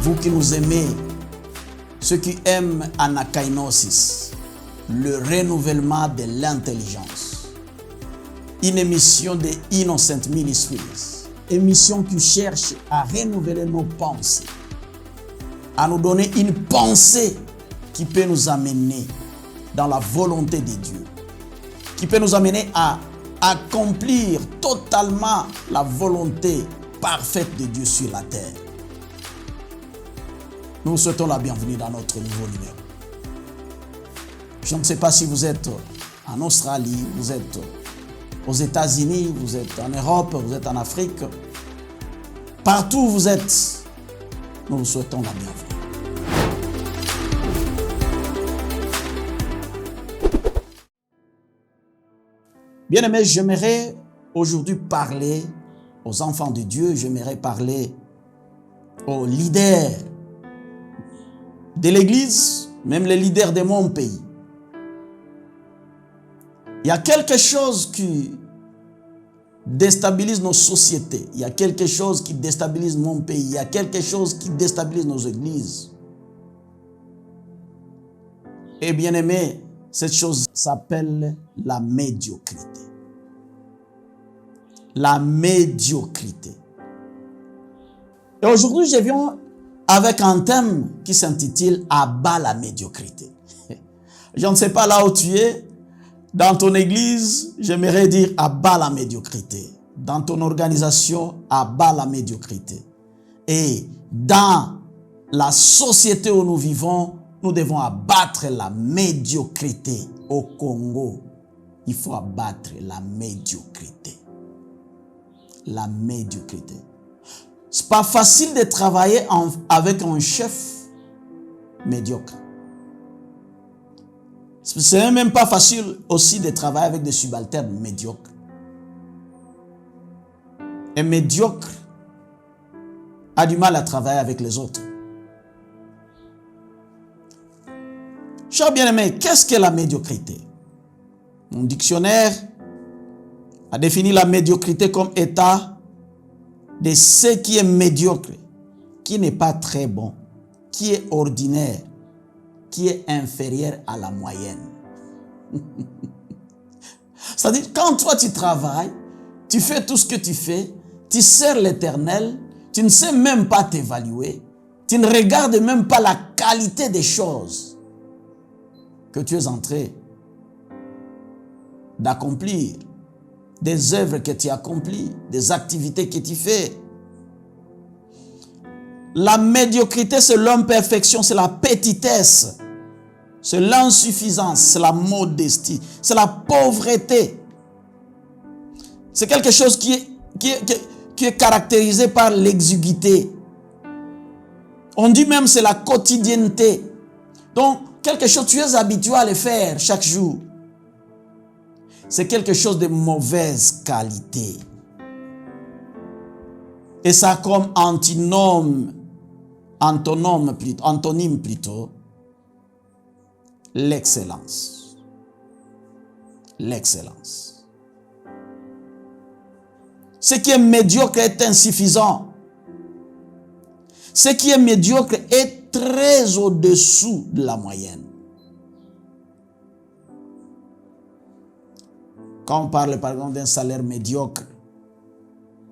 vous qui nous aimez, ceux qui aiment Anakainosis, le renouvellement de l'intelligence. Une émission de Innocent Ministries, émission qui cherche à renouveler nos pensées, à nous donner une pensée qui peut nous amener dans la volonté de Dieu, qui peut nous amener à accomplir totalement la volonté parfaite de Dieu sur la terre. Nous vous souhaitons la bienvenue dans notre nouveau numéro. Je ne sais pas si vous êtes en Australie, vous êtes aux États-Unis, vous êtes en Europe, vous êtes en Afrique. Partout où vous êtes, nous vous souhaitons la bienvenue. Bien-aimés, j'aimerais aujourd'hui parler aux enfants de Dieu, j'aimerais parler aux leaders de l'Église, même les leaders de mon pays. Il y a quelque chose qui déstabilise nos sociétés, il y a quelque chose qui déstabilise mon pays, il y a quelque chose qui déstabilise nos églises. Et bien aimé, cette chose s'appelle la médiocrité. La médiocrité. Et aujourd'hui, je viens avec un thème qui s'intitule « Abat la médiocrité ». Je ne sais pas là où tu es. Dans ton église, j'aimerais dire « Abat la médiocrité ». Dans ton organisation, « Abat la médiocrité ». Et dans la société où nous vivons, nous devons abattre la médiocrité. Au Congo, il faut abattre la médiocrité. La médiocrité. Ce n'est pas facile de travailler avec un chef médiocre. Ce n'est même pas facile aussi de travailler avec des subalternes médiocres. Un médiocre a du mal à travailler avec les autres. Chers bien-aimés, qu'est-ce que la médiocrité? Mon dictionnaire a défini la médiocrité comme état de ce qui est médiocre, qui n'est pas très bon, qui est ordinaire, qui est inférieur à la moyenne. C'est-à-dire, quand toi tu travailles, tu fais tout ce que tu fais, tu sers l'Éternel, tu ne sais même pas t'évaluer, tu ne regardes même pas la qualité des choses que tu es en train d'accomplir, des œuvres que tu accomplis, des activités que tu fais. La médiocrité, c'est l'imperfection, c'est la petitesse, c'est l'insuffisance, c'est la modestie, c'est la pauvreté. C'est quelque chose qui est caractérisé par l'exiguïté. On dit même c'est la quotidienneté. Donc, quelque chose, tu es habitué à le faire chaque jour. C'est quelque chose de mauvaise qualité. Et ça a comme antonyme plutôt, l'excellence. L'excellence. Ce qui est médiocre est insuffisant. Ce qui est médiocre est très au-dessous de la moyenne. Quand on parle par exemple d'un salaire médiocre,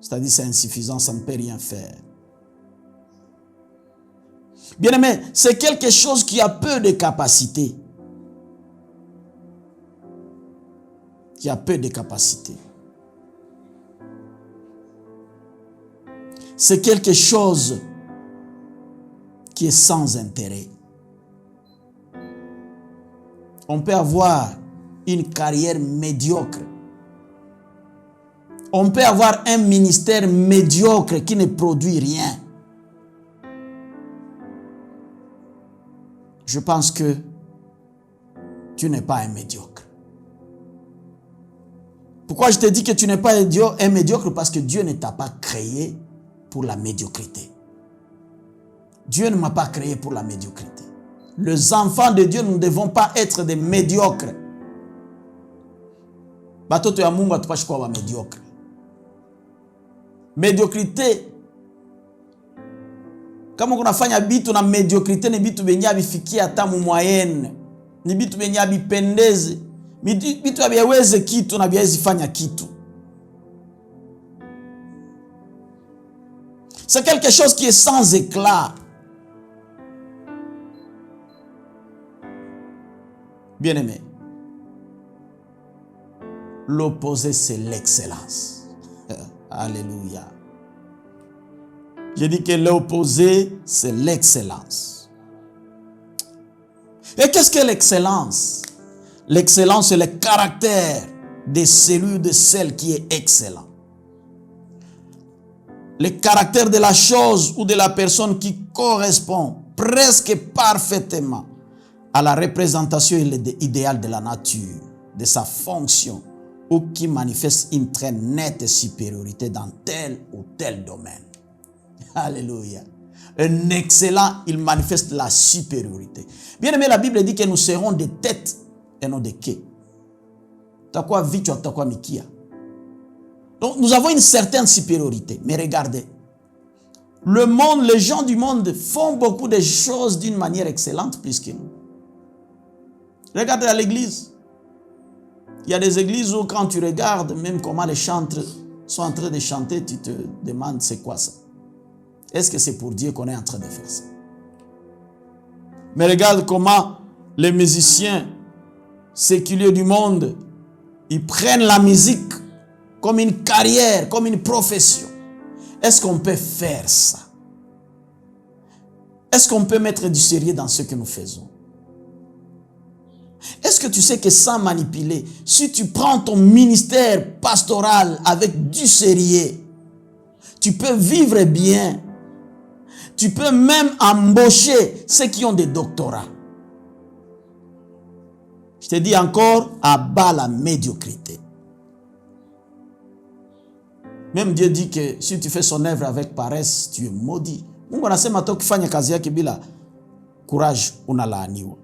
c'est-à-dire c'est insuffisant, ça ne peut rien faire. Bien aimé, c'est quelque chose qui a peu de capacité. Qui a peu de capacité. C'est quelque chose qui est sans intérêt. On peut avoir une carrière médiocre. On peut avoir un ministère médiocre qui ne produit rien. Je pense que tu n'es pas un médiocre. Pourquoi je te dis que tu n'es pas un médiocre? Parce que Dieu ne t'a pas créé pour la médiocrité. Dieu ne m'a pas créé pour la médiocrité. Les enfants de Dieu, nous ne devons pas être des médiocres. Batoto ya Mungu hatupashi kuwa médiocre. Médiocrité, Kama kunafanya bitu na mediocrite ni bitu benye abifikia hata mu moyenne. Ni bitu benye abipendeze. Bitu abiweze kitu na biwezi fanya kitu. C'est quelque chose qui est sans éclat. Bien-aimé, l'opposé c'est l'excellence. Alléluia. Je dis que l'opposé c'est l'excellence. Et qu'est-ce que l'excellence? L'excellence c'est le caractère de celui ou de celle qui est excellent. Le caractère de la chose ou de la personne qui correspond presque parfaitement à la représentation idéale de la nature, de sa fonction, ou qui manifeste une très nette supériorité dans tel ou tel domaine. Alléluia. Un excellent, il manifeste la supériorité. Bien aimé, la Bible dit que nous serons des têtes et non des quais. T'as quoi vite, t'as quoi mikia. Donc nous avons une certaine supériorité. Mais regardez, le monde, les gens du monde font beaucoup de choses d'une manière excellente plus que nous. Regardez à l'église. Il y a des églises où quand tu regardes même comment les chantres sont en train de chanter, tu te demandes c'est quoi ça? Est-ce que c'est pour Dieu qu'on est en train de faire ça? Mais regarde comment les musiciens séculiers du monde, ils prennent la musique comme une carrière, comme une profession. Est-ce qu'on peut faire ça? Est-ce qu'on peut mettre du sérieux dans ce que nous faisons? Est-ce que tu sais que sans manipuler, si tu prends ton ministère pastoral avec du sérieux, tu peux vivre bien. Tu peux même embaucher ceux qui ont des doctorats. Je te dis encore, abat la médiocrité. Même Dieu dit que si tu fais son œuvre avec paresse, tu es maudit. Mungu anasema to kufanya kazi yake bila courage unalaaniwa.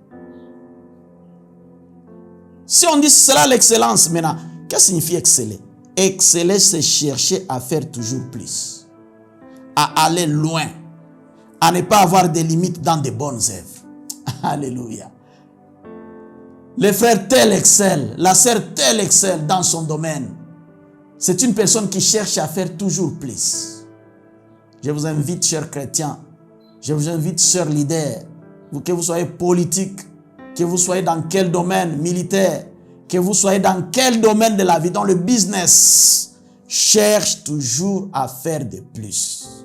Si on dit cela l'excellence, maintenant, qu'est-ce que signifie exceller? Exceller, c'est chercher à faire toujours plus, à aller loin, à ne pas avoir de limites dans de bonnes œuvres. Alléluia. Le frère tel excelle, la sœur tel excelle dans son domaine. C'est une personne qui cherche à faire toujours plus. Je vous invite, chers chrétiens, je vous invite, chers leaders, que vous soyez politique, que vous soyez dans quel domaine militaire, que vous soyez dans quel domaine de la vie, dans le business, cherche toujours à faire de plus.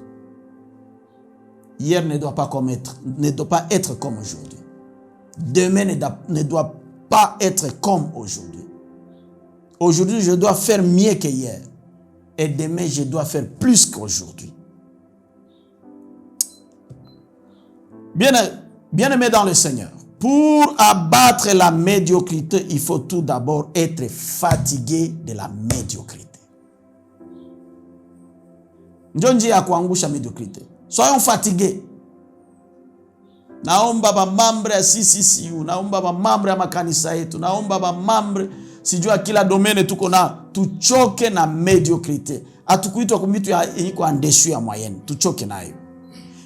Hier ne doit pas être comme aujourd'hui. Demain ne doit pas être comme aujourd'hui. Aujourd'hui, je dois faire mieux qu'hier. Et demain, je dois faire plus qu'aujourd'hui. Bien-aimé dans le Seigneur, pour abattre la médiocrité, il faut tout d'abord être fatigué de la médiocrité. Njonji ya kuangusha médiocrité. Soyons fatigués. Naomba ba mambre ya CCCU, naomba ba mambre ya makanisa yetu, naomba ba mambre sijua kila domaine tuko na, tuchoke na médiocrité. Atukuitwa kumitu iko andeshu ya moyenne, tuchoke nayo.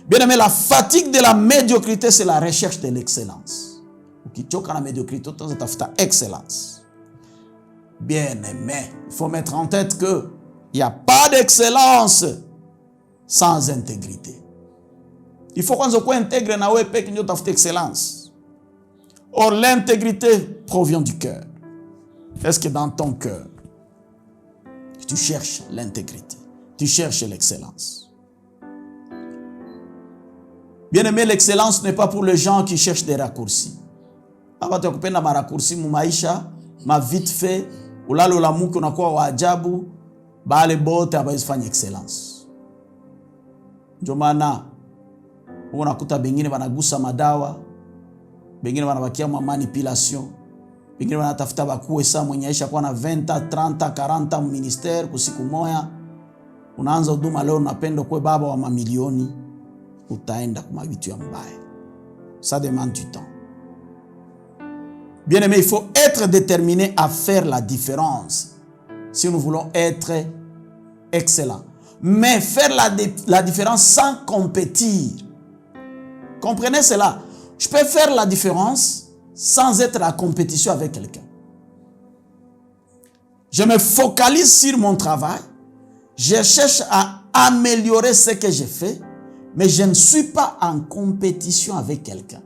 Bien aimé, la fatigue de la médiocrité, c'est la recherche de l'excellence. Ukichoka na médiocrité, utafuta excellence. Bien aimé, il faut mettre en tête que il n'y a pas d'excellence sans intégrité. Il faut qu'on soit intègre na wewe peke ndio utafuta excellence. Or l'intégrité provient du cœur. Est-ce que dans ton cœur, tu cherches l'intégrité, tu cherches l'excellence? Bien-aimé, l'excellence n'est pas pour les gens qui cherchent des raccourcis. Hapa tukupenda maraccourcis mu maisha, ma vite fait, ulalo la muki unakuwa wa ajabu, bale bote abaifanya excellence. Ndio maana unakuta bengine wanagusa madawa, bengine wanabakia mwa manipulation, bengine wanatafuta bakuwe saa mwenye aisha kwa na 20, 30, 40 ministère kusiku moya. Unaanza huduma leo unapenda kwa baba wa mamilioni, utaenda kwa vitu ya mbaya. Ça demande du temps. Bien aimé, il faut être déterminé à faire la différence si nous voulons être excellents. Mais faire la différence sans compétir Comprenez cela. Je peux faire la différence sans être en compétition avec quelqu'un. Je me focalise sur mon travail. Je cherche à améliorer ce que je fais, mais je ne suis pas en compétition avec quelqu'un.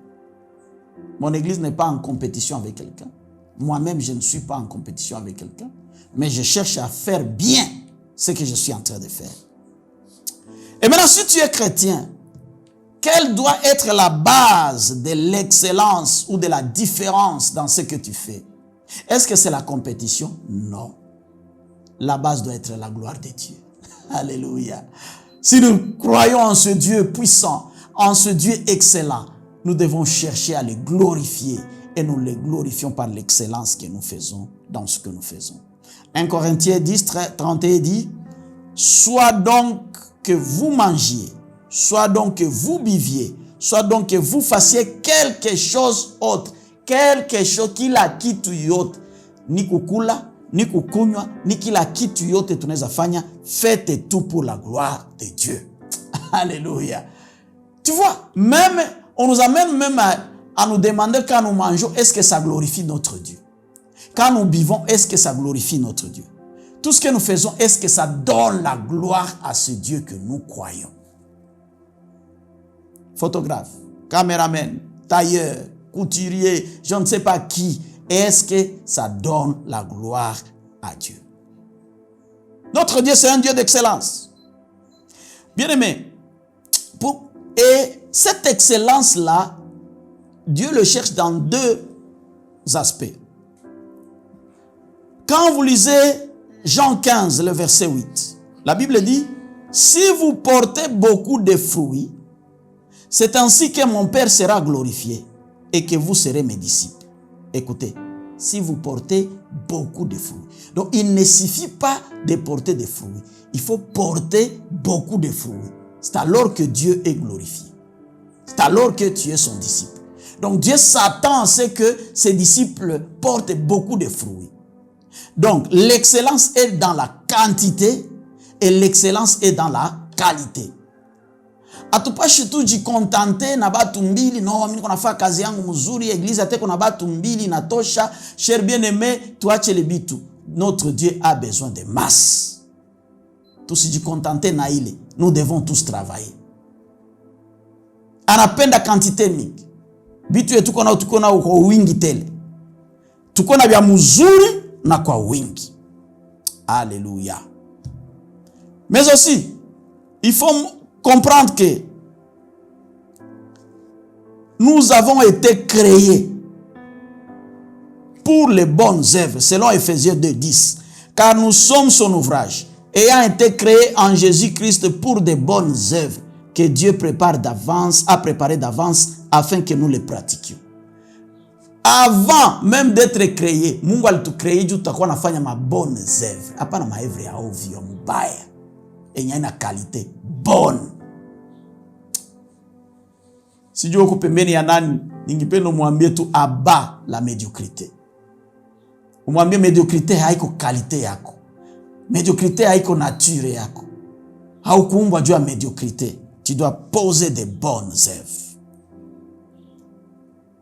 Mon église n'est pas en compétition avec quelqu'un. Moi-même, je ne suis pas en compétition avec quelqu'un, mais je cherche à faire bien ce que je suis en train de faire. Et maintenant, si tu es chrétien, quelle doit être la base de l'excellence ou de la différence dans ce que tu fais? Est-ce que c'est la compétition? Non. La base doit être la gloire de Dieu. Alléluia. Si nous croyons en ce Dieu puissant, en ce Dieu excellent, nous devons chercher à le glorifier et nous le glorifions par l'excellence que nous faisons dans ce que nous faisons. 1 Corinthiens 10, 31 dit, « Soit donc que vous mangiez, soit donc que vous buviez, soit donc que vous fassiez quelque chose autre, quelque chose kila kitu yote, ni kukula, ni kukunywa, ni kila kitu yote tunaweza fanya, faites tout pour la gloire de Dieu. » Alléluia. Tu vois, même, on nous amène même à nous demander quand nous mangeons, est-ce que ça glorifie notre Dieu? Quand nous buvons, est-ce que ça glorifie notre Dieu? Tout ce que nous faisons, est-ce que ça donne la gloire à ce Dieu que nous croyons? Photographe, caméraman, tailleur, couturier, je ne sais pas qui, est-ce que ça donne la gloire à Dieu? Notre Dieu, c'est un Dieu d'excellence. Bien-aimé, et cette excellence-là, Dieu le cherche dans deux aspects. Quand vous lisez Jean 15, le verset 8, la Bible dit, « Si vous portez beaucoup de fruits, c'est ainsi que mon Père sera glorifié et que vous serez mes disciples. » Écoutez, si vous portez beaucoup de fruits. Donc, il ne suffit pas de porter des fruits. Il faut porter beaucoup de fruits. C'est alors que Dieu est glorifié. C'est alors que tu es son disciple. Donc, Dieu s'attend à ce que ses disciples portent beaucoup de fruits. Donc, l'excellence est dans la quantité et l'excellence est dans la qualité. Atupashi tujikontante na batu mbili, no mimi nafanya kazi yangu mzuri, eglise ateko na batu mbili natosha. Cher bien-aimé, tuache le bitu. Notre Dieu a besoin de masse. Tusijikontante na ile. Nous devons tous travailler. Anapenda quantité mingi. Bitu yetu tukona kwa wingi tele. Tukona vya mzuri na kwa wingi. Alléluia. Mais aussi, il faut comprendre que nous avons été créés pour les bonnes œuvres, selon Ephésiens 2:10. Car nous sommes son ouvrage, ayant été créés en Jésus-Christ pour de bonnes œuvres que Dieu a préparées d'avance afin que nous les pratiquions. Avant même d'être créé, Mungu alitucrée juu tutakuwa nafanya mabonnes œuvres. Hapana maevre ya ovyo ya mubaya. Yenye ina qualité bonne. Sijui uko pembeni ya nani, ningependa umwambie tu aba la médiocrité. Umwambie médiocrité haiko qualité yako. Médiocrité haiko nature yako. Haukuumbwa juu ya médiocrité. Tu dois poser des bonnes œuvres.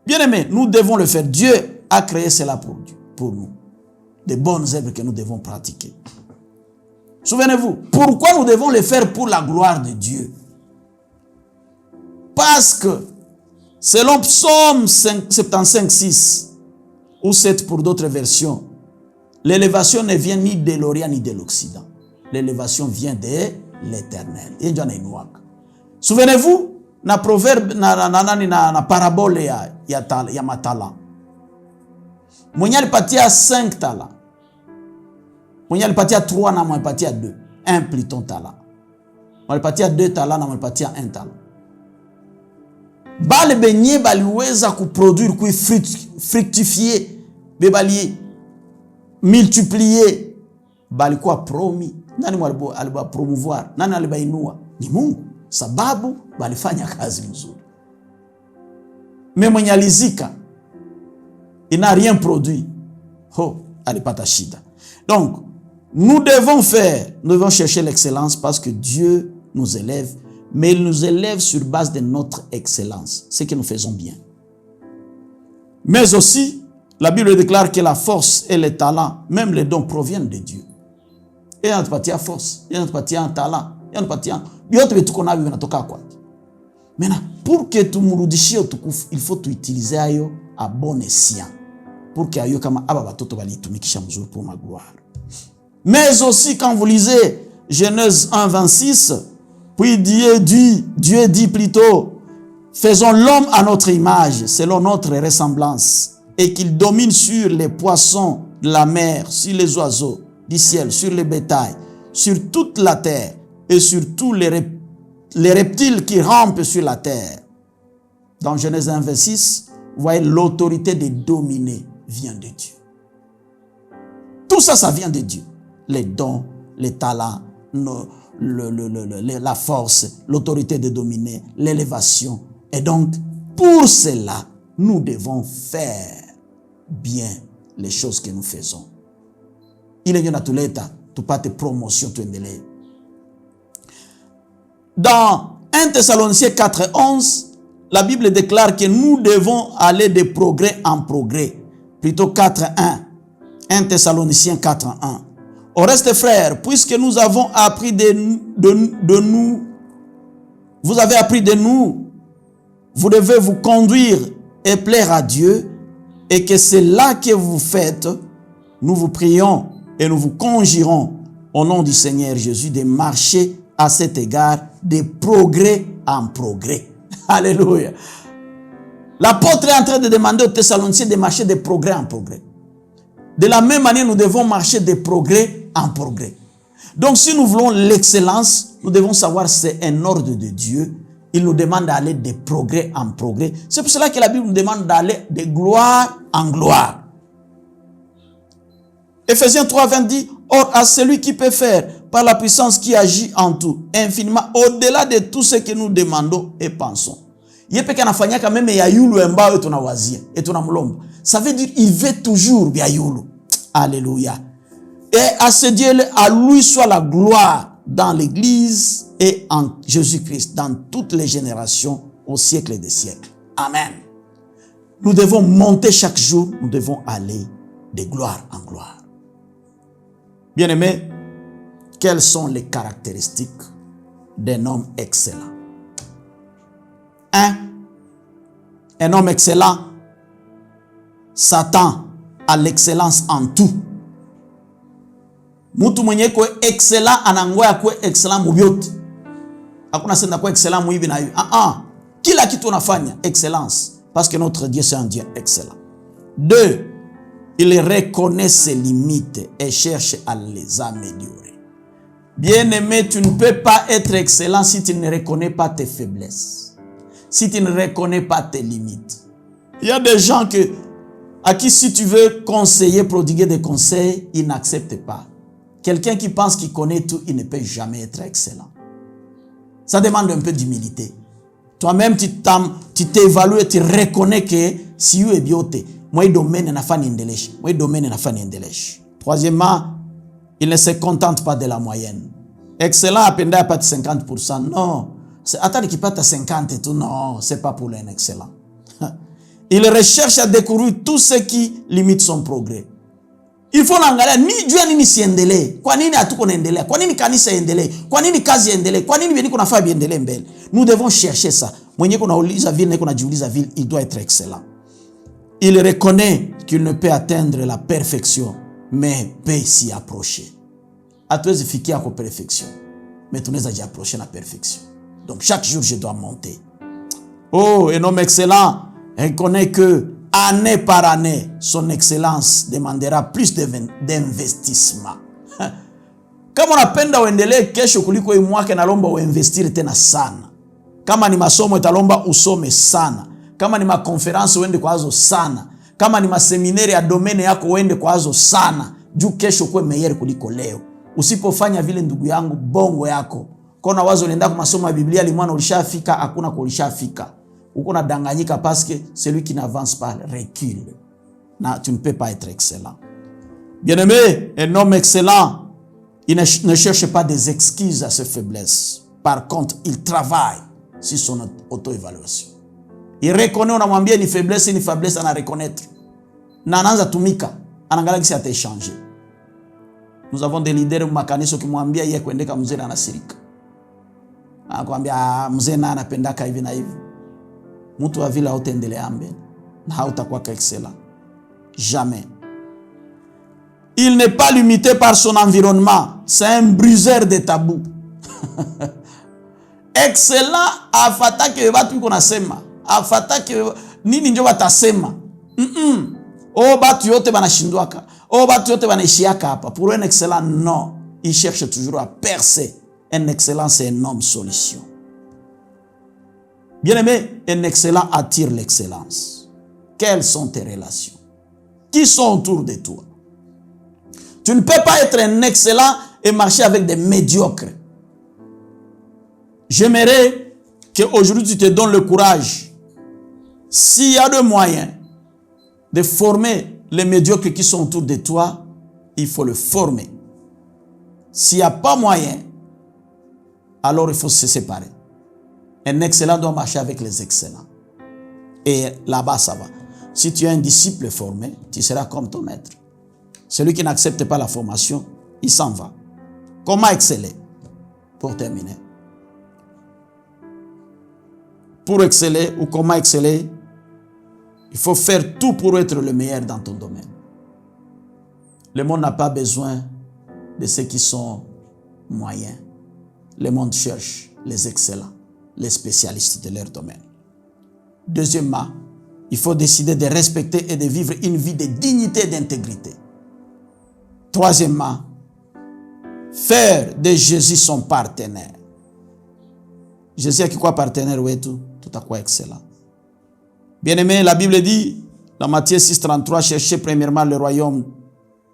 Bien-aimés, nous devons le faire. Dieu a créé cela pour nous. Des bonnes œuvres que nous devons pratiquer. Souvenez-vous, pourquoi nous devons le faire pour la gloire de Dieu? Parce que, selon Psaume 75:6, ou 7 pour d'autres versions, l'élévation ne vient ni de l'Orient ni de l'Occident. L'élévation vient de l'Éternel. Souvenez-vous, na proverbe, na parabole ya matala. Mwenye alipatia 5 tala. Mwenye alipatia 3 na mwenye alipatia 2. 1 plutôt tala. Mwenye alipatia 2 tala na mwenye alipatia 1 tala. Bale benye baliweza kuproduire, fructifier, bebali multiplier, balikuwa promi. Nani aliba promouvoir? Nani aliba inua? Ni Mungu. Sababu balifanya kazi mzuri. Mais mwenye alizika, il n'a rien produit. Alipata shida. Donc, nous devons chercher l'excellence parce que Dieu nous élève mais il nous élève sur base de notre excellence, ce que nous faisons bien. Mais aussi, la Bible déclare que la force et les talents, même les dons, proviennent de Dieu. Et il y a une force, il y a un talent, il y a une maintenant, pour que tu murudishie utukufu, il faut utiliser ayo à bon escient. Pour que ayo kama aba batoto balitumikisha mzuri pour ma gloire. Mais aussi, quand vous lisez Genèse 1, 26, puis Dieu dit plutôt, faisons l'homme à notre image, selon notre ressemblance, et qu'il domine sur les poissons de la mer, sur les oiseaux du ciel, sur les bétails, sur toute la terre, et sur tous les reptiles qui rampent sur la terre. Dans Genèse 1, 26, vous voyez, l'autorité de dominer vient de Dieu. Tout ça, ça vient de Dieu. Les dons, les talents, la force, l'autorité de dominer, l'élévation. Et donc, pour cela, nous devons faire bien les choses que nous faisons. Il est bien tuleta, tu pas de promotion, tu es. Dans 1 Thessaloniciens 4, 11, la Bible déclare que nous devons aller de progrès en progrès. Plutôt 4, 1. 1 Thessaloniciens 4, 1. Au reste, frères, puisque nous avons appris de nous, vous avez appris de nous, vous devez vous conduire et plaire à Dieu, et que c'est là que vous faites, nous vous prions et nous vous conjurons au nom du Seigneur Jésus de marcher à cet égard de progrès en progrès. Alléluia. L'apôtre est en train de demander aux Thessaloniciens de marcher de progrès en progrès. De la même manière, nous devons marcher de progrès en progrès. Donc, si nous voulons l'excellence, nous devons savoir que c'est un ordre de Dieu. Il nous demande d'aller de progrès en progrès. C'est pour cela que la Bible nous demande d'aller de gloire en gloire. Ephésiens 3, 20 dit, or à celui qui peut faire, par la puissance qui agit en tout, infiniment, au-delà de tout ce que nous demandons et pensons. Ça veut dire qu'il veut toujours bien yulu. Alléluia. Et à ce Dieu, à lui soit la gloire dans l'Église et en Jésus-Christ, dans toutes les générations, au siècle des siècles. Amen. Nous devons monter chaque jour, nous devons aller de gloire en gloire. Bien-aimés, quelles sont les caractéristiques d'un homme excellent? 1. Un homme excellent s'attend à l'excellence en tout. Mutu mwenye kwe excellent anangoya kwe excellent mubyote. Hakuna senda kwe excellent muibi na yu. Kila kitu unafanya excellence. Parce que notre Dieu c'est un Dieu excellent. 2. Il reconnaît ses limites et cherche à les améliorer. Bien-aimé, tu ne peux pas être excellent si tu ne reconnais pas tes faiblesses. Si tu ne reconnais pas tes limites. Il y a des gens à qui si tu veux conseiller, prodiguer des conseils, ils n'acceptent pas. Quelqu'un qui pense qu'il connaît tout, il ne peut jamais être excellent. Ça demande un peu d'humilité. Toi-même, tu t'évalues et tu reconnais que si tu es bioté, moi, il domaine n'a pas n'indélèche. Moi, il domaine n'a pas n'indélèche. Troisièmement, il ne se contente pas de la moyenne. Excellent, à peine pas de 50%. Non. Attends qu'il pas à 50 et tout. Non, c'est pas pour un excellent. Il recherche à découvrir tout ce qui limite son progrès. Il faut l'angalia ni Dieu ni siendele. Kwa nini hatuko naendelea? Kwa nini kanisa endelee? Kwa nini kazi endelee? Kwa nini beni kuna faa biendelee mbele? Nous devons chercher ça. Mwenye kuna uliza vile, kuna jiuliza vile, il doit être excellent. Il reconnaît qu'il ne peut atteindre la perfection, mais peut s'y approcher. Hatuwezi fikia kwa perfection, mais tunaweza d'y approcher la perfection. Donc chaque jour je dois monter. Oh, un homme excellent reconnaît que année par année, son excellence demandera plus d'investissement. Kama unapenda uendelee kesho kuliko hii mwaka, nalomba uinvestir tena sana. Kama ni masomo italomba usome sana. Kama ni makonferansi uende kwazo sana. Kama ni maseminari ya domene yako uende kwazo sana. Juu kesho kuwe meilleur kuliko leo. Usipofanya vile ndugu yangu, bongo yako. Kona wazo unaenda kwa masomo ya Biblia limwana ulishafika, hakuna kulishafika. Uko na danganyika parce que celui qui n'avance pas recule. Tu ne peux pas être excellent. Bien-aimé, un homme excellent, il ne cherche pas des excuses à ses faiblesses. Par contre, il travaille sur son auto-évaluation. Il reconnaît, on a mwambia ni faiblesse, on a reconnaître. Nananza tumika, anangala kisi ata échanger. Nous avons des leaders makaniso qui mwambia yeye kuendeka mzee na nasirika. Anakuambia mzee na anapendaka hivi na hivi. Mtu wa vile hautaendelea mbele na hautakuwa excellent. Jamais. Il n'est pas limité par son environnement. C'est un briseur de tabous. Excellent afatake watu kunasema. Afatake nini ndio watasema. Oh batu yote banashindwaka. Oh batu yote banaishiaka hapa. Pour un excellent, non. Il cherche toujours à percer. Un excellent, c'est un homme solution. Bien aimé, un excellent attire l'excellence. Quelles sont tes relations? Qui sont autour de toi? Tu ne peux pas être un excellent et marcher avec des médiocres. J'aimerais qu'aujourd'hui tu te donnes le courage, s'il y a de moyens de former les médiocres qui sont autour de toi, il faut le former. S'il n'y a pas moyen, alors il faut se séparer. Un excellent doit marcher avec les excellents. Et là-bas, ça va. Si tu es un disciple formé, tu seras comme ton maître. Celui qui n'accepte pas la formation, il s'en va. Comment exceller? Pour terminer. Pour exceller ou comment exceller, il faut faire tout pour être le meilleur dans ton domaine. Le monde n'a pas besoin de ceux qui sont moyens. Le monde cherche les excellents, les spécialistes de leur domaine. Deuxièmement, il faut décider de respecter et de vivre une vie de dignité et d'intégrité. Troisièmement, faire de Jésus son partenaire. Jésus a qui quoi partenaire, oui, tout à quoi excellent. Bien-aimé, la Bible dit, dans Matthieu 6,33, cherchez premièrement le royaume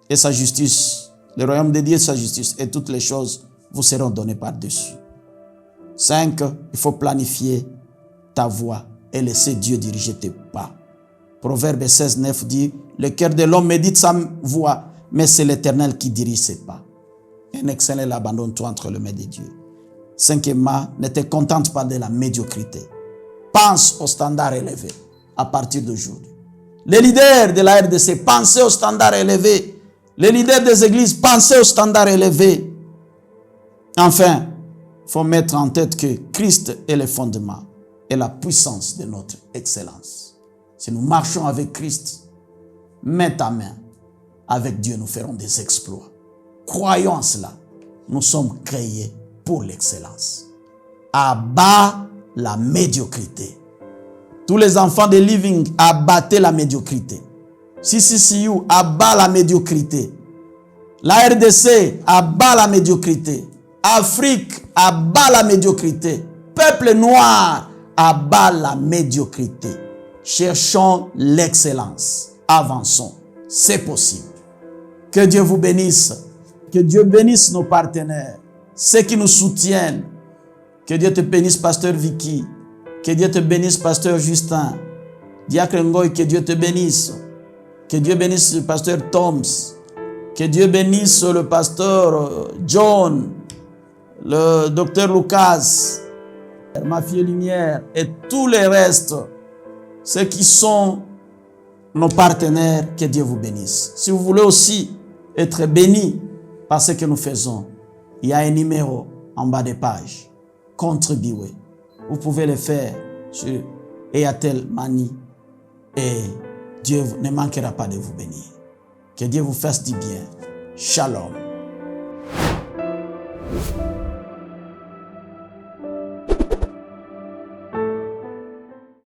et sa justice, le royaume de Dieu et sa justice, et toutes les choses vous seront données par-dessus. 5, il faut planifier ta voie et laisser Dieu diriger tes pas. Proverbe 16,9 dit, le cœur de l'homme médite sa voie, mais c'est l'Éternel qui dirige ses pas. Un excellent abandonne-toi entre les mains de Dieu. Cinquièmement, ne te contente pas de la médiocrité. Pense au standard élevé à partir d'aujourd'hui. Les leaders de la RDC, pensez au standard élevé. Les leaders des églises, pensez au standard élevé. Enfin, il faut mettre en tête que Christ est le fondement et la puissance de notre excellence. Si nous marchons avec Christ, main à main, avec Dieu, nous ferons des exploits. Croyons en cela. Nous sommes créés pour l'excellence. Abat la médiocrité. Tous les enfants de Living, abattez la médiocrité. CCCU, abat la médiocrité. La RDC, abat la médiocrité. Afrique, abat la médiocrité. Peuple noir, abat la médiocrité. Cherchons l'excellence. Avançons. C'est possible. Que Dieu vous bénisse. Que Dieu bénisse nos partenaires. Ceux qui nous soutiennent. Que Dieu te bénisse, Pasteur Vicky. Que Dieu te bénisse, Pasteur Justin. Diacre Ngoy, que Dieu te bénisse. Que Dieu bénisse le Pasteur Toms. Que Dieu bénisse le Pasteur John. Le Docteur Lucas. Ma fille Lumière. Et tous les restes. Ceux qui sont nos partenaires, que Dieu vous bénisse. Si vous voulez aussi être bénis par ce que nous faisons, il y a un numéro en bas des pages. Contribuez. Vous pouvez le faire sur Airtel Money et Dieu ne manquera pas de vous bénir. Que Dieu vous fasse du bien. Shalom.